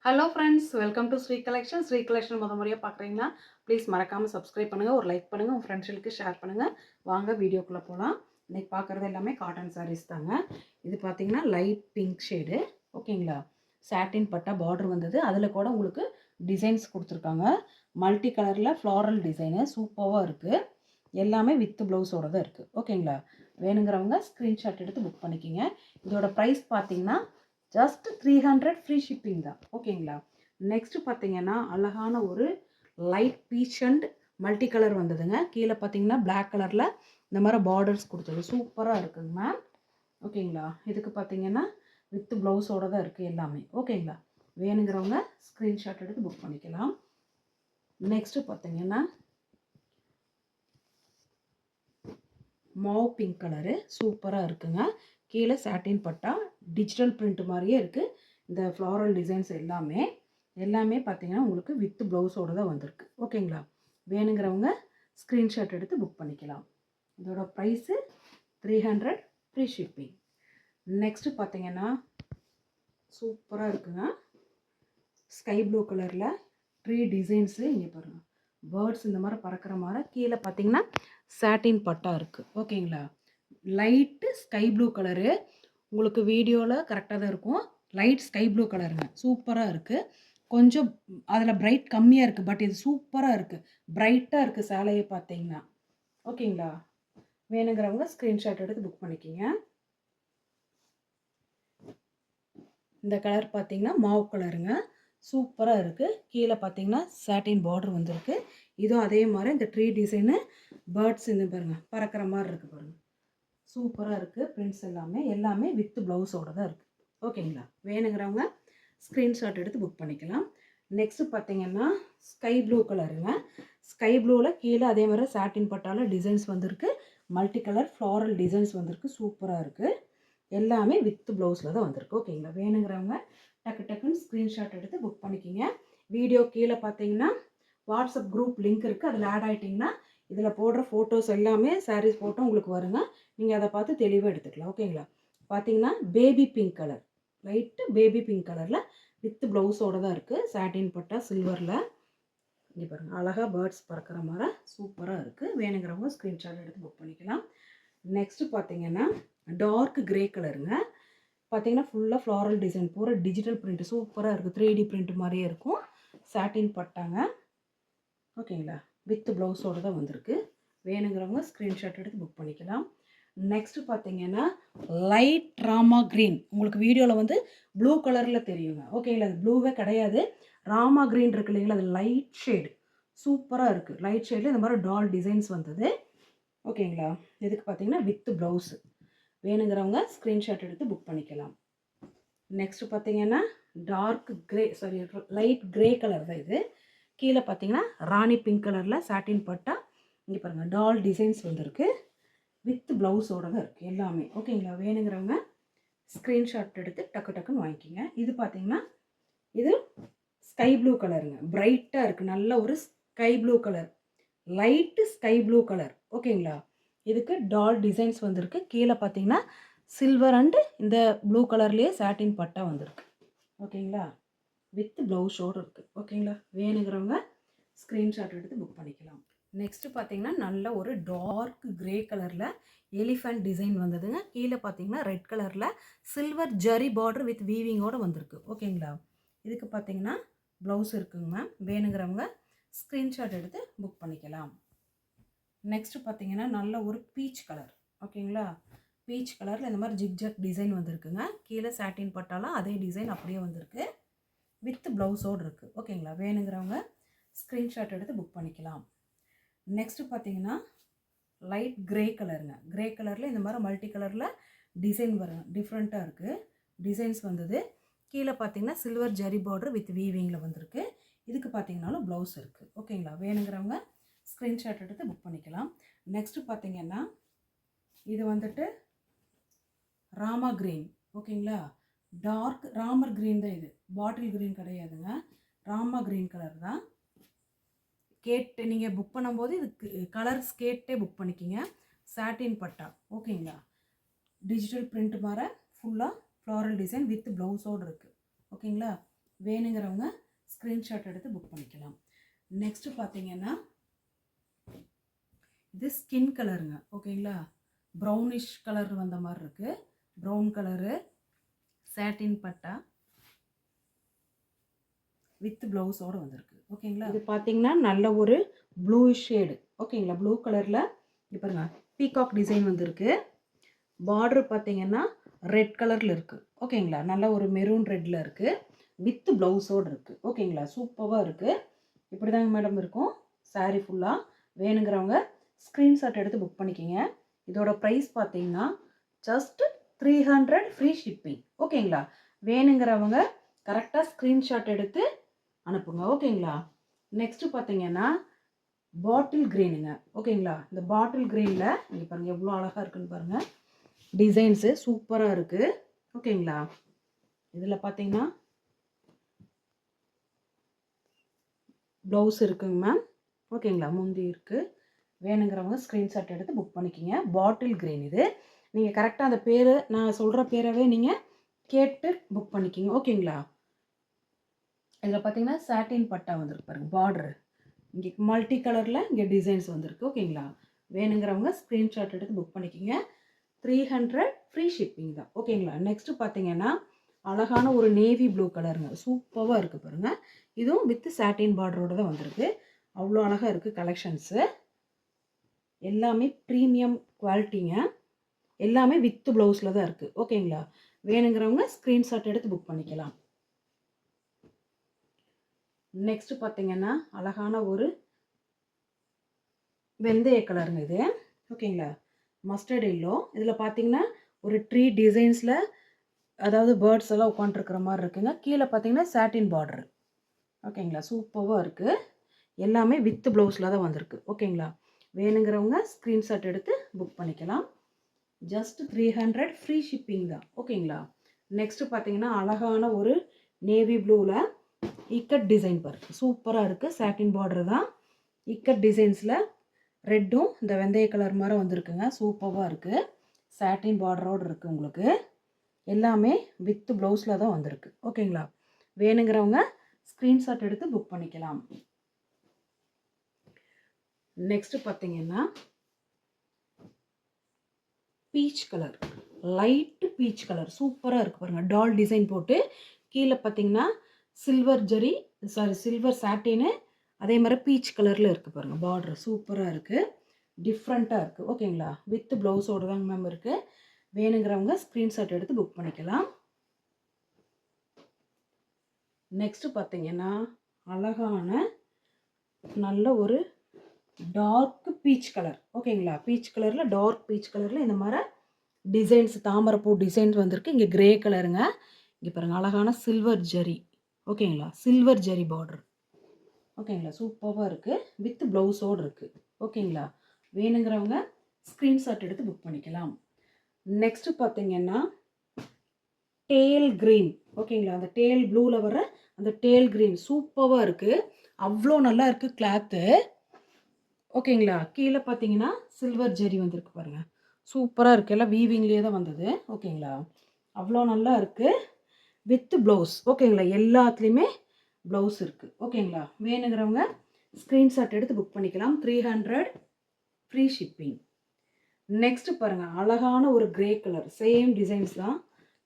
Hello friends, welcome to Sri collection. Sri collection முறையாக பார்க்குறீங்களா? Please மறக்காமல் சப்ஸ்கிரைப் பண்ணுங்கள், ஒரு லைக் பண்ணுங்கள், உங்கள் ஃப்ரெண்ட்ஸுகளுக்கு ஷேர் பண்ணுங்கள். வாங்க வீடியோக்குள்ளே போகலாம். இன்றைக்கி பார்க்குறது எல்லாமே காட்டன் சாரீஸ் தாங்க. இது பார்த்தீங்கன்னா லைட் பிங்க் ஷேடு, ஓகேங்களா? சாட்டின் பட்டா பார்டர் வந்தது, அதில் கூட உங்களுக்கு டிசைன்ஸ் கொடுத்துருக்காங்க. மல்டி கலரில் ஃப்ளாரல் டிசைனு சூப்பராக இருக்குது. எல்லாமே வித் ப்ளவுஸோட தான் இருக்குது, ஓகேங்களா? வேணுங்கிறவங்க ஸ்க்ரீன்ஷாட் எடுத்து புக் பண்ணிக்கிங்க. இதோட ப்ரைஸ் பார்த்தீங்கன்னா ஜஸ்ட் 300 ஃப்ரீ ஷிப்பிங் தான், ஓகேங்களா? நெக்ஸ்ட்டு பார்த்தீங்கன்னா அழகான ஒரு light beach and multi colour வந்ததுங்க. கீழே பார்த்தீங்கன்னா பிளாக் கலரில் இந்த மாதிரி பார்டர்ஸ் கொடுத்தது சூப்பராக இருக்குங்க மேம், ஓகேங்களா? இதுக்கு பார்த்தீங்கன்னா வித் ப்ளவுஸோடு தான் இருக்குது எல்லாமே, ஓகேங்களா? வேணுங்கிறவங்க ஸ்க்ரீன்ஷாட் எடுத்து புக் பண்ணிக்கலாம். நெக்ஸ்ட்டு பார்த்தீங்கன்னா மாவ் பிங்க் கலரு சூப்பராக இருக்குங்க. கீழே சாட்டின் பட்டா டிஜிட்டல் பிரிண்ட் மாதிரியே இருக்குது. இந்த ஃப்ளாரல் டிசைன்ஸ் எல்லாமே பார்த்தீங்கன்னா உங்களுக்கு வித் ப்ளவுஸோடு தான் வந்திருக்கு, ஓகேங்களா? வேணுங்கிறவங்க ஸ்க்ரீன்ஷாட் எடுத்து புக் பண்ணிக்கலாம். இதோட ப்ரைஸு 300 ஃப்ரீ ஷிப்பிங். நெக்ஸ்ட்டு பார்த்தீங்கன்னா சூப்பராக இருக்குங்க. ஸ்கை ப்ளூ கலரில் ட்ரீ டிசைன்ஸு இங்கே பாருங்கள், பேர்ட்ஸ் இந்த மாதிரி பறக்கிற மாதிரி. கீழே பார்த்தீங்கன்னா சாட்டின் பட்டா இருக்குது, ஓகேங்களா? லைட்டு ஸ்கை ப்ளூ கலரு, உங்களுக்கு வீடியோவில் கரெக்டாக தான் இருக்கும். லைட் ஸ்கை ப்ளூ கலருங்க, சூப்பராக இருக்குது. கொஞ்சம் அதில் பிரைட் கம்மியாக இருக்குது, பட் இது சூப்பராக இருக்குது, பிரைட்டாக இருக்குது சேலையை பார்த்தீங்கன்னா, ஓகேங்களா? வேணுங்கிறவங்க ஸ்க்ரீன்ஷாட் எடுத்து புக் பண்ணிக்கிங்க. இந்த கலர் பார்த்தீங்கன்னா மாவு கலருங்க, சூப்பராக இருக்குது. கீழே பார்த்தீங்கன்னா சாட்டின் பார்டர் வந்திருக்கு. இதுவும் அதே மாதிரி இந்த ட்ரீ டிசைனு பேர்ட்ஸ் இந்த பாருங்கள் பறக்கிற மாதிரி இருக்குது பாருங்கள், சூப்பராக இருக்குது. பிரிண்ட்ஸ் எல்லாமே வித் ப்ளவுஸோடு தான் இருக்குது, ஓகேங்களா? வேணுங்கிறவங்க ஸ்க்ரீன்ஷாட் எடுத்து புக் பண்ணிக்கலாம். நெக்ஸ்ட்டு பார்த்தீங்கன்னா ஸ்கை ப்ளூ கலருங்க. ஸ்கை ப்ளூவில் கீழே அதே மாதிரி சாட்டின் பட்டால டிசைன்ஸ் வந்திருக்கு, மல்டி கலர் ஃப்ளாரல் டிசைன்ஸ் வந்திருக்கு, சூப்பராக இருக்குது. எல்லாமே வித் ப்ளவுஸில் தான் வந்திருக்கு, ஓகேங்களா? வேணுங்கிறவங்க டக்குன்னு ஸ்க்ரீன்ஷாட் எடுத்து புக் பண்ணிக்கிங்க. வீடியோ கீழே பார்த்தீங்கன்னா வாட்ஸ்அப் குரூப் லிங்க் இருக்குது, அதில் ஆட் ஆகிட்டிங்கன்னா இதில் போடுற ஃபோட்டோஸ் எல்லாமே சாரீஸ் ஃபோட்டோ உங்களுக்கு வருங்க. நீங்கள் அதை பார்த்து தெளிவாக எடுத்துக்கலாம், ஓகேங்களா? பார்த்தீங்கன்னா baby pink colour, light baby pink கலரில் வித் ப்ளவுஸோடு தான் இருக்குது. சாட்டின் பட்டா சில்வரில் இங்கே பாருங்கள், அழகாக பேர்ட்ஸ் பறக்கிற மாதிரி சூப்பராக இருக்குது. வேணுங்கிறவங்க ஸ்க்ரீன்ஷாட் எடுத்து புக் பண்ணிக்கலாம். நெக்ஸ்ட்டு பார்த்தீங்கன்னா டார்க் கிரே கலருங்க. பார்த்தீங்கன்னா ஃபுல்லாக ஃப்ளாரல் டிசைன் பூரா டிஜிட்டல் பிரிண்ட் சூப்பராக இருக்குது, 3D பிரிண்ட் மாதிரியே இருக்கும். சாட்டின் பட்டாங்க, ஓகேங்களா? வித் ப்ளவுஸோடு தான் வந்திருக்கு. வேணுங்கிறவங்க ஸ்க்ரீன்ஷாட் எடுத்து புக் பண்ணிக்கலாம். நெக்ஸ்ட்டு பார்த்தீங்கன்னா லைட் ராமா க்ரீன், உங்களுக்கு வீடியோவில் வந்து ப்ளூ கலரில் தெரியுங்க, ஓகேங்களா? அது ப்ளூவே கிடையாது, ராமா க்ரீன் இருக்குது இல்லைங்களா, அது லைட் ஷேடு சூப்பராக இருக்குது. லைட் ஷேடில் இந்த மாதிரி டால் டிசைன்ஸ் வந்தது, ஓகேங்களா? இதுக்கு பார்த்தீங்கன்னா வித் ப்ளவுஸு. வேணுங்கிறவங்க ஸ்க்ரீன்ஷாட் எடுத்து புக் பண்ணிக்கலாம். நெக்ஸ்ட்டு பார்த்தீங்கன்னா dark grey light grey colour தான் இது. கீழே பார்த்தீங்கன்னா ராணி பிங்க் கலரில் சாட்டின் பட்டா இங்கே பாருங்கள் டால் டிசைன்ஸ் வந்திருக்கு, வித் ப்ளவுஸோடு தான் இருக்குது எல்லாமே, ஓகேங்களா? வேணுங்கிறவங்க ஸ்க்ரீன்ஷாட் எடுத்து டக்குன்னு வாங்கிக்கிங்க. இது பார்த்தீங்கன்னா இது ஸ்கை ப்ளூ கலருங்க, பிரைட்டாக இருக்குது, நல்ல ஒரு sky blue colour, light sky blue colour, ஓகேங்களா? இதுக்கு டால் டிசைன்ஸ் வந்திருக்கு. கீழே பார்த்தீங்கன்னா சில்வர் அண்டு இந்த ப்ளூ கலர்லேயே சாட்டின் பட்டா வந்திருக்கு, ஓகேங்களா? வித் ப்ளவுஸோடு இருக்குது, ஓகேங்களா? வேணுங்கிறவங்க ஸ்க்ரீன்ஷாட் எடுத்து புக் பண்ணிக்கலாம். நெக்ஸ்ட்டு பார்த்தீங்கன்னா நல்ல ஒரு டார்க் க்ரே கலரில் எலிஃபண்ட் டிசைன் வந்ததுங்க. கீழே பார்த்தீங்கன்னா ரெட் கலரில் சில்வர் ஜரி பார்டர் வித் வீவிங்கோடு வந்திருக்கு, ஓகேங்களா? இதுக்கு பார்த்தீங்கன்னா ப்ளவுஸ் இருக்குங்க மேம். வேணுங்கிறவங்க ஸ்க்ரீன்ஷாட் எடுத்து புக் பண்ணிக்கலாம். நெக்ஸ்ட்டு பார்த்தீங்கன்னா நல்ல ஒரு பீச் கலர், ஓகேங்களா? பீச் கலரில் இந்த மாதிரி ஜிக்ஜாக் டிசைன் வந்திருக்குங்க. கீழே சாட்டின் பட்டாலாம் அதே டிசைன் அப்படியே வந்திருக்கு, வித் ப்ளவுஸோடு இருக்குது, ஓகேங்களா? வேணுங்கிறவங்க ஸ்க்ரீன்ஷாட் எடுத்து புக் பண்ணிக்கலாம். நெக்ஸ்ட்டு பார்த்தீங்கன்னா லைட் க்ரே கலருங்க. க்ரே கலரில் இந்த மாதிரி மல்டி கலரில் டிசைன் வரும், டிஃப்ரெண்ட்டாக இருக்குது டிசைன்ஸ் வந்தது. கீழே பார்த்தீங்கன்னா சில்வர் ஜரி பார்டர் வித் வீவிங்கில் வந்திருக்கு. இதுக்கு பார்த்தீங்கன்னாலும் ப்ளவுஸ் இருக்குது, ஓகேங்களா? வேணுங்கிறவங்க ஸ்க்ரீன்ஷாட் எடுத்து புக் பண்ணிக்கலாம். நெக்ஸ்ட்டு பார்த்தீங்கன்னா இது வந்துட்டு ராமா க்ரீன், ஓகேங்களா? டார்க் ராமர் க்ரீன் தான், இது பாட்டில் க்ரீன் கிடையாதுங்க, ராமா க்ரீன் கலர் தான். கேட்டு நீங்கள் புக் பண்ணும்போது இதுக்கு கலர்ஸ் கேட்டே புக் பண்ணிக்கிங்க. சாட்டின் பட்டா, ஓகேங்களா? டிஜிட்டல் பிரிண்ட் மாதிரி ஃபுல்லாக ஃப்ளாரல் டிசைன் வித் ப்ளவுஸோடு இருக்குது, ஓகேங்களா? வேணுங்கிறவங்க ஸ்க்ரீன்ஷாட் எடுத்து புக் பண்ணிக்கலாம். நெக்ஸ்ட்டு பார்த்தீங்கன்னா இது ஸ்கின் கலருங்க. ஓகேங்களா, ப்ரௌனிஷ் கலர் வந்த மாதிரி இருக்குது. ப்ரௌன் கலரு சாட்டின் பட்டா வித் ப்ளவுஸோடு வந்திருக்கு. ஓகேங்களா, இது பார்த்தீங்கன்னா நல்ல ஒரு ப்ளூ ஷேடு. ஓகேங்களா, ப்ளூ கலரில் இப்போ பாருங்க பீகாக் டிசைன் வந்திருக்கு. பார்டர் பார்த்தீங்கன்னா ரெட் கலரில் இருக்குது. ஓகேங்களா, நல்ல ஒரு மெரூன் ரெட்டில் இருக்குது. வித் ப்ளவுஸோடு இருக்குது. ஓகேங்களா, சூப்பராக இருக்குது. இப்படி தாங்க மேடம் இருக்கும் சாரீ ஃபுல்லாக. வேணுங்கிறவங்க ஸ்க்ரீன்ஷாட் எடுத்து புக் பண்ணிக்கிங்க. இதோட ப்ரைஸ் பார்த்தீங்கன்னா ஜஸ்ட் 300 ஃப்ரீ ஷிப்பிங். ஓகேங்களா, வேணுங்கிறவங்க கரெக்டாக ஸ்க்ரீன்ஷாட் எடுத்து அனுப்புங்க. ஓகேங்களா, நெக்ஸ்ட்டு பார்த்தீங்கன்னா பாட்டில் க்ரீனுங்க. ஓகேங்களா, இந்த பாட்டில் க்ரீனில் இங்கே பாருங்கள் எவ்வளோ அழகாக இருக்குன்னு பாருங்கள். டிசைன்ஸு சூப்பராக இருக்குது. ஓகேங்களா, இதில் பார்த்தீங்கன்னா ப்ளவுஸ் இருக்குங்க மேம். ஓகேங்களா, முந்தி இருக்குது. வேணுங்கிறவங்க ஸ்க்ரீன்ஷாட் எடுத்து புக் பண்ணிக்கிங்க. பாட்டில் க்ரீன் இது. நீங்கள் கரெக்டாக அந்த பேர் நான் சொல்கிற பேரவே நீங்கள் கேட்டு புக் பண்ணிக்கிங்க. ஓகேங்களா, இதில் பார்த்தீங்கன்னா சாட்டின் பட்டா வந்துருக்கு பாருங்கள். பார்டரு இங்கே மல்டி கலரில் இங்கே டிசைன்ஸ் வந்திருக்கு. ஓகேங்களா, வேணுங்கிறவங்க ஸ்க்ரீன்ஷாட் எடுத்து புக் பண்ணிக்கிங்க. 300 ஃப்ரீ ஷிப்பிங் தான். ஓகேங்களா, நெக்ஸ்ட்டு பார்த்தீங்கன்னா அழகான ஒரு நேவி ப்ளூ கலருங்க. சூப்பராக இருக்குது பாருங்கள். இதுவும் வித் சாட்டின் பார்டரோடு தான் வந்திருக்கு. அவ்வளோ அழகாக இருக்குது கலெக்ஷன்ஸு. எல்லாமே ப்ரீமியம் குவாலிட்டிங்க. எல்லாமே வித் ப்ளவுஸில் தான் இருக்குது. ஓகேங்களா, வேணுங்கிறவங்க ஸ்க்ரீன்ஷாட் எடுத்து புக் பண்ணிக்கலாம். நெக்ஸ்ட்டு பார்த்தீங்கன்னா அழகான ஒரு வெந்தய கலருங்க இது. ஓகேங்களா, மஸ்டர்ட் எல்லோ. இதில் பார்த்தீங்கன்னா ஒரு ட்ரீ டிசைன்ஸில் அதாவது பேர்ட்ஸ் எல்லாம் உட்காந்துருக்கிற மாதிரி இருக்குங்க. கீழே பார்த்தீங்கன்னா சாட்டின் பார்டரு. ஓகேங்களா, சூப்பராக இருக்குது. எல்லாமே வித் ப்ளவுஸில் தான் வந்திருக்கு. ஓகேங்களா, வேணுங்கிறவங்க ஸ்க்ரீன்ஷாட் எடுத்து புக் பண்ணிக்கலாம். ஜஸ்ட் 300 ஃப்ரீ ஷிப்பிங் தான். ஓகேங்களா, நெக்ஸ்ட்டு பார்த்தீங்கன்னா அழகான ஒரு நேவி ப்ளூவில் இக்கட் டிசைன் பாருங்கள். சூப்பராக இருக்குது. சாட்டின் பார்டர் தான். இக்கட் டிசைன்ஸில் ரெட்டும் இந்த வெந்தய கலர் மாதிரி வந்திருக்குங்க. சூப்பராக இருக்குது. சாட்டின் பார்டரோடு இருக்குது. உங்களுக்கு எல்லாமே வித் ப்ளவுஸில் தான் வந்திருக்கு. ஓகேங்களா, வேணுங்கிறவங்க ஸ்க்ரீன்ஷாட் எடுத்து புக் பண்ணிக்கலாம். நெக்ஸ்ட்டு பார்த்தீங்கன்னா peach colour, light peach colour சூப்பராக இருக்குது பாருங்கள். டால் டிசைன் போட்டு கீழே பார்த்தீங்கன்னா சில்வர் ஜரி சில்வர் சாட்டின்னு அதே மாதிரி பீச் கலரில் இருக்குது பாருங்கள். பார்டர் சூப்பராக இருக்குது. டிஃப்ரெண்ட்டாக இருக்குது. ஓகேங்களா, வித் ப்ளவுஸோடு தாங்க மேம் இருக்குது. வேணுங்கிறவங்க ஸ்க்ரீன்ஷாட் எடுத்து புக் பண்ணிக்கலாம். நெக்ஸ்ட்டு பார்த்தீங்கன்னா அழகான நல்ல ஒரு டார்க் பீச் கலர். ஓகேங்களா, பீச் கலரில் டார்க் பீச் கலரில் இந்த மாதிரி டிசைன்ஸ் தாமரைப்பூ டிசைன்ஸ் வந்திருக்கு. இங்கே கிரே கலருங்க. இங்கே பாருங்கள் அழகான சில்வர் ஜரி. ஓகேங்களா, சில்வர் ஜரி பார்டர். ஓகேங்களா, சூப்பராக இருக்குது. வித் ப்ளவுஸோடு இருக்குது. ஓகேங்களா, வேணுங்கிறவங்க ஸ்க்ரீன்ஷாட் எடுத்து புக் பண்ணிக்கலாம். நெக்ஸ்ட்டு பார்த்தீங்கன்னா டேல் க்ரீன். ஓகேங்களா, அந்த டேல் ப்ளூவில் வர அந்த டேல் க்ரீன் சூப்பராக இருக்குது. அவ்வளோ நல்லா இருக்குது கிளாத்து. ஓகேங்களா, கீழே பார்த்தீங்கன்னா சில்வர் ஜெரி வந்திருக்கு பாருங்கள். சூப்பராக இருக்குது. எல்லாம் வீவிங்லேயே தான் வந்தது. ஓகேங்களா, அவ்வளோ நல்லா இருக்குது. With blouse. ஓகேங்களா, எல்லாத்துலேயுமே ப்ளவுஸ் இருக்குது. ஓகேங்களா, வேணுங்கிறவங்க ஸ்க்ரீன்ஷாட் எடுத்து புக் பண்ணிக்கலாம். 300 ஃப்ரீ ஷிப்பிங். நெக்ஸ்ட்டு பாருங்கள் அழகான ஒரு கிரே கலர். சேம் டிசைன்ஸ் தான்,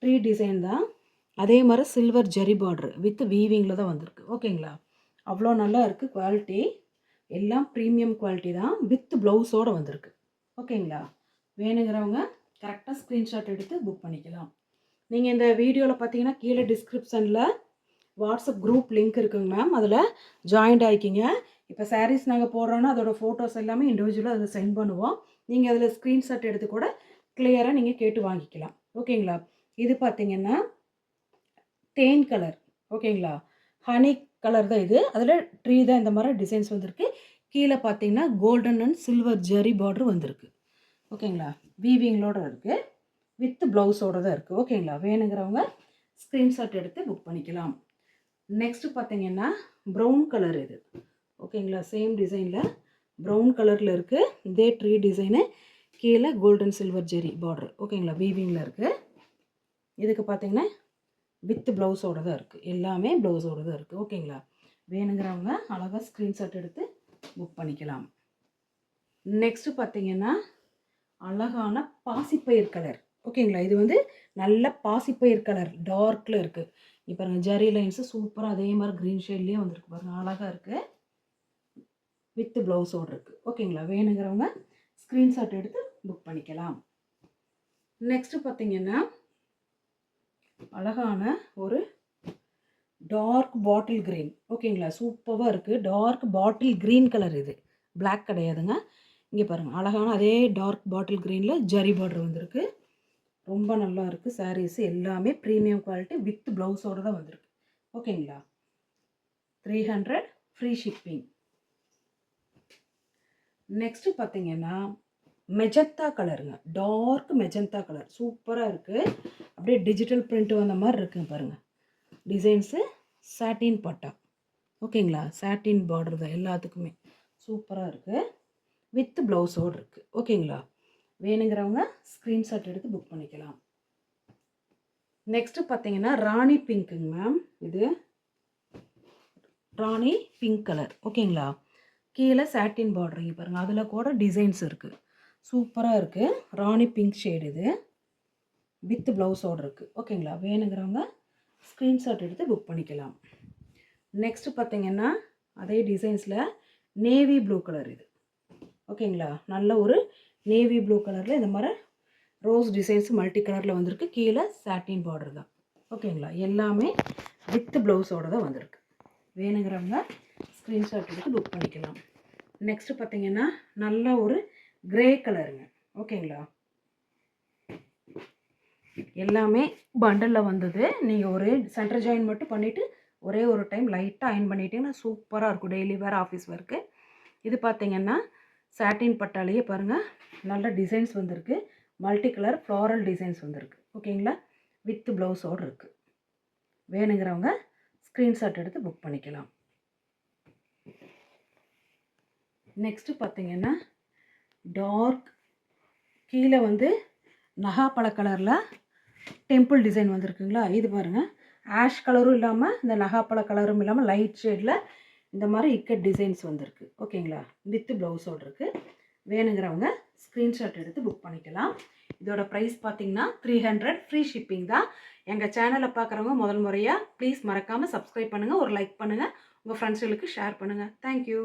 ட்ரீ டிசைன் தான். அதே மாதிரி சில்வர் ஜெரி பார்டர் வித் வீவிங்கில் தான் வந்திருக்கு. ஓகேங்களா, அவ்வளோ நல்லா இருக்குது. குவாலிட்டி எல்லாம் ப்ரீமியம் குவாலிட்டி தான். வித் ப்ளவுஸோடு வந்திருக்கு. ஓகேங்களா, வேணுங்கிறவங்க கரெக்டாக ஸ்க்ரீன்ஷாட் எடுத்து புக் பண்ணிக்கலாம். நீங்கள் இந்த வீடியோவில் பார்த்தீங்கன்னா கீழே டிஸ்கிரிப்ஷனில் வாட்ஸ்அப் குரூப் லிங்க் இருக்குங்க மேம். அதில் ஜாயின்ட் ஆகிக்கிங்க. இப்போ சாரீஸ் நாங்கள் போடுறோன்னா அதோட ஃபோட்டோஸ் எல்லாமே இண்டிவிஜுவலாக அதில் சென்ட் பண்ணுவோம். நீங்கள் அதில் ஸ்க்ரீன்ஷாட் எடுத்து கூட கிளியராக நீங்கள் கேட்டு வாங்கிக்கலாம். ஓகேங்களா, இது பார்த்தீங்கன்னா தேன் கலர். ஓகேங்களா, ஹனி கலர் தான் இது. அதில் ட்ரீ தான் இந்த மாதிரி டிசைன்ஸ் வந்திருக்கு. கீழே பார்த்தீங்கன்னா golden and silver zari border வந்திருக்கு. ஓகேங்களா, வீவிங்களோடு இருக்குது. வித் ப்ளவுஸோடு தான் இருக்குது. ஓகேங்களா, வேணுங்கிறவங்க ஸ்க்ரீன்ஷாட் எடுத்து புக் பண்ணிக்கலாம். நெக்ஸ்ட்டு பார்த்தீங்கன்னா ப்ரௌன் கலர் இது. ஓகேங்களா, சேம் டிசைனில் ப்ரௌன் கலரில் இருக்குது. இதே ட்ரீ டிசைனு. கீழே கோல்டன் சில்வர் ஜெரி பார்டர். ஓகேங்களா, வீவிங்கில் இருக்குது. இதுக்கு பார்த்தீங்கன்னா வித் ப்ளவுஸோடு தான் இருக்குது, எல்லாமே ப்ளவுஸோடு தான் இருக்குது. ஓகேங்களா? வேணுங்கிறவங்க அழகாக ஸ்க்ரீன்ஷாட் எடுத்து புக் பண்ணிக்கலாம். நெக்ஸ்ட்டு பார்த்தீங்கன்னா அழகான பாசிப்பயிர் கலர். ஓகேங்களா? இது வந்து நல்ல பாசிப்பயிர் கலர் டார்க்கில் இருக்குது. இப்போ பாருங்கள், ஜரி லைன்ஸு சூப்பராக அதே மாதிரி க்ரீன் ஷேட்லேயே வந்திருக்கு பாருங்கள், அழகாக இருக்குது. வித் ப்ளவுஸோடு இருக்குது. ஓகேங்களா? வேணுங்கிறவங்க ஸ்க்ரீன்ஷாட் எடுத்து புக் பண்ணிக்கலாம். நெக்ஸ்ட்டு பார்த்தீங்கன்னா அழகான ஒரு டார்க் பாட்டில் க்ரீன். ஓகேங்களா? சூப்பராக இருக்குது. டார்க் பாட்டில் க்ரீன் கலர், இது பிளாக் கிடையாதுங்க. இங்கே பாருங்கள், அழகான அதே டார்க் பாட்டில் க்ரீனில் ஜரி பார்டர் வந்திருக்கு. ரொம்ப நல்லா இருக்குது. சாரீஸ் எல்லாமே ப்ரீமியம் குவாலிட்டி வித் ப்ளவுஸோடு தான் வந்திருக்கு. ஓகேங்களா? 300 ஃப்ரீ ஷிப்பிங். நெக்ஸ்ட்டு பார்த்தீங்கன்னா மெஜந்தா கலருங்க, டார்க் மெஜந்தா கலர் சூப்பராக இருக்குது. அப்படியே டிஜிட்டல் பிரிண்ட் வந்த மாதிரி இருக்குங்க பாருங்கள். டிசைன்ஸு சாட்டின் பட்டா. ஓகேங்களா? சாட்டின் பார்டர் தான் எல்லாத்துக்குமே. சூப்பராக இருக்குது. வித் ப்ளவுஸோடு இருக்குது. ஓகேங்களா? வேணுங்கிறவங்க ஸ்க்ரீன்ஷாட் எடுத்து புக் பண்ணிக்கலாம். நெக்ஸ்ட்டு பார்த்தீங்கன்னா ராணி பிங்க்குங்க மேம். இது ராணி பிங்க் கலர். ஓகேங்களா? கீழே சாட்டின் பார்டரிங்க பாருங்கள், அதில் கூட டிசைன்ஸ் இருக்குது. சூப்பராக இருக்குது. ராணி பிங்க் ஷேடு, இது வித் ப்ளவுஸோடு இருக்குது. ஓகேங்களா? வேணுங்கிறவங்க ஸ்க்ரீன்ஷாட் எடுத்து புக் பண்ணிக்கலாம். நெக்ஸ்ட்டு பார்த்தீங்கன்னா அதே டிசைன்ஸில் நேவி ப்ளூ கலர் இது. ஓகேங்களா? நல்ல ஒரு நேவி ப்ளூ கலரில் இந்த மாதிரி ரோஸ் டிசைன்ஸ் மல்டி கலரில் வந்திருக்கு. கீழே சாட்டின் பார்டர் தான். ஓகேங்களா? எல்லாமே வித் ப்ளவுஸோடு தான் வந்திருக்கு. வேணுங்கிறவங்க ஸ்க்ரீன்ஷாட் எடுத்து புக் பண்ணிக்கலாம். நெக்ஸ்ட்டு பார்த்தீங்கன்னா நல்ல ஒரு கிரே கலருங்க. ஓகேங்களா? எல்லாமே பண்டலில் வந்தது. நீங்கள் ஒரு சென்டர் ஜாயின் மட்டும் பண்ணிவிட்டு ஒரே ஒரு டைம் லைட்டாக அயன் பண்ணிட்டீங்கன்னா சூப்பராக இருக்கும் டெய்லி வேர், ஆஃபீஸ் ஒர்க்கு. இது பார்த்தீங்கன்னா சாட்டின் பட்டாலேயே பாருங்கள், நல்ல டிசைன்ஸ் வந்திருக்கு. மல்டி கலர் ஃப்ளாரல் டிசைன்ஸ் வந்திருக்கு. ஓகேங்களா? வித் ப்ளவுஸோடு இருக்குது. வேணுங்கிறவங்க ஸ்க்ரீன்ஷாட் எடுத்து புக் பண்ணிக்கலாம். நெக்ஸ்ட்டு பார்த்தீங்கன்னா டார்க் கீழே வந்து நகாப்பழ கலரில் டெம்பிள் டிசைன் வந்திருக்குங்களா? இது பாருங்கள், ஆஷ் கலரும் இல்லாமல் இந்த நகாப்பழ கலரும் இல்லாமல் லைட் ஷேடில் இந்த மாதிரி இக்கட் டிசைன்ஸ் வந்திருக்கு. ஓகேங்களா? வித் ப்ளவுஸோடு இருக்குது. வேணுங்கிறவங்க ஸ்க்ரீன்ஷாட் எடுத்து புக் பண்ணிக்கலாம். இதோட ப்ரைஸ் பார்த்தீங்கன்னா 300 ஃப்ரீ ஷிப்பிங் தான். எங்கள் சேனலை பார்க்குறவங்க முதல் முறையாக ப்ளீஸ் மறக்காமல் சப்ஸ்கிரைப் பண்ணுங்கள், ஒரு லைக் பண்ணுங்கள், உங்கள் ஃப்ரெண்ட்ஸுகளுக்கு ஷேர் பண்ணுங்கள். தேங்க்யூ.